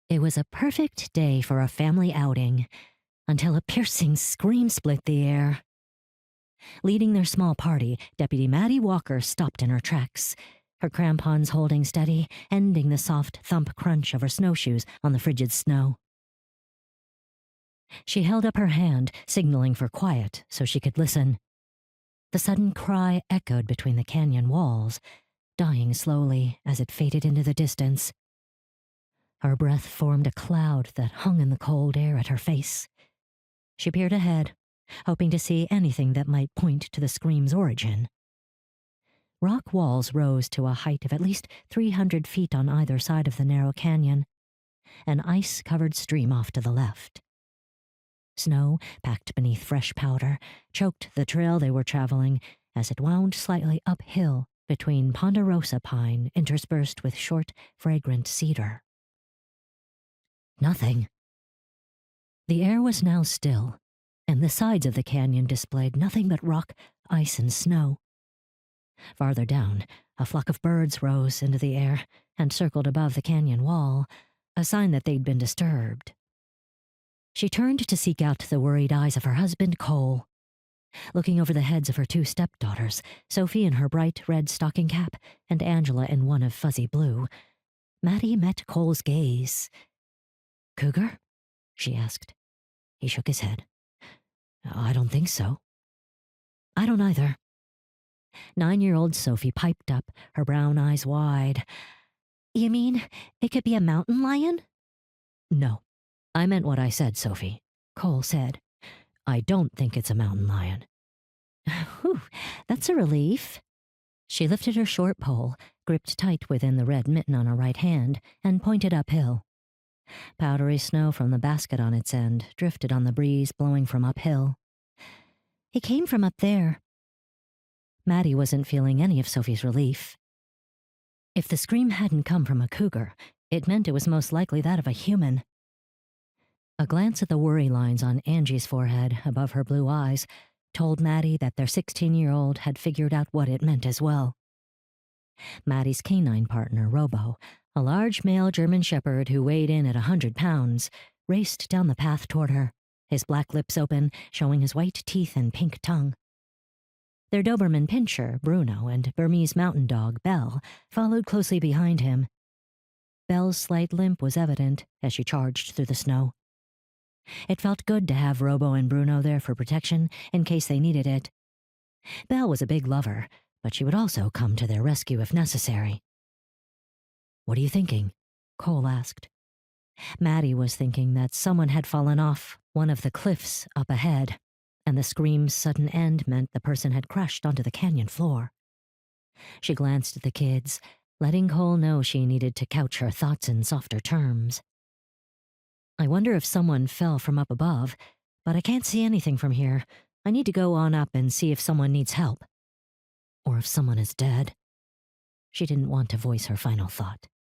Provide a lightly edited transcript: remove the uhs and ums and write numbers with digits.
It was a perfect day for a family outing, until a piercing scream split the air. Leading their small party, Deputy Mattie Walker stopped in her tracks, her crampons holding steady, ending the soft thump crunch of her snowshoes on the frigid snow. She held up her hand, signaling for quiet so she could listen. The sudden cry echoed between the canyon walls, dying slowly as it faded into the distance. Her breath formed a cloud that hung in the cold air at her face. She peered ahead, hoping to see anything that might point to the scream's origin. Rock walls rose to a height of at least 300 feet on either side of the narrow canyon, an ice-covered stream off to the left. Snow, packed beneath fresh powder, choked the trail they were traveling as it wound slightly uphill between ponderosa pine interspersed with short, fragrant cedar. Nothing. The air was now still, and the sides of the canyon displayed nothing but rock, ice, and snow. Farther down, a flock of birds rose into the air and circled above the canyon wall, a sign that they'd been disturbed. She turned to seek out the worried eyes of her husband, Cole. Looking over the heads of her two stepdaughters, Sophie in her bright red stocking cap and Angela in one of fuzzy blue, Mattie met Cole's gaze. "Cougar?" she asked. He shook his head. "I don't think so." "I don't either." 9-year-old Sophie piped up, her brown eyes wide. "You mean it could be a mountain lion?" "No, I meant what I said, Sophie," Cole said. "I don't think it's a mountain lion." "Whew, that's a relief." She lifted her short pole, gripped tight within the red mitten on her right hand, and pointed uphill. Powdery snow from the basket on its end drifted on the breeze blowing from uphill. "He came from up there." Mattie wasn't feeling any of Sophie's relief. If the scream hadn't come from a cougar, it meant it was most likely that of a human. A glance at the worry lines on Angie's forehead above her blue eyes told Mattie that their 16-year-old had figured out what it meant as well. Mattie's canine partner, Robo, a large male German shepherd who weighed in at 100 pounds, raced down the path toward her, his black lips open, showing his white teeth and pink tongue. Their Doberman pinscher, Bruno, and Burmese mountain dog, Belle, followed closely behind him. Belle's slight limp was evident as she charged through the snow. It felt good to have Robo and Bruno there for protection in case they needed it. Belle was a big lover, but she would also come to their rescue if necessary. "What are you thinking?" Cole asked. Mattie was thinking that someone had fallen off one of the cliffs up ahead, and the scream's sudden end meant the person had crashed onto the canyon floor. She glanced at the kids, letting Cole know she needed to couch her thoughts in softer terms. "I wonder if someone fell from up above, but I can't see anything from here. I need to go on up and see if someone needs help. Or if someone is dead." She didn't want to voice her final thought.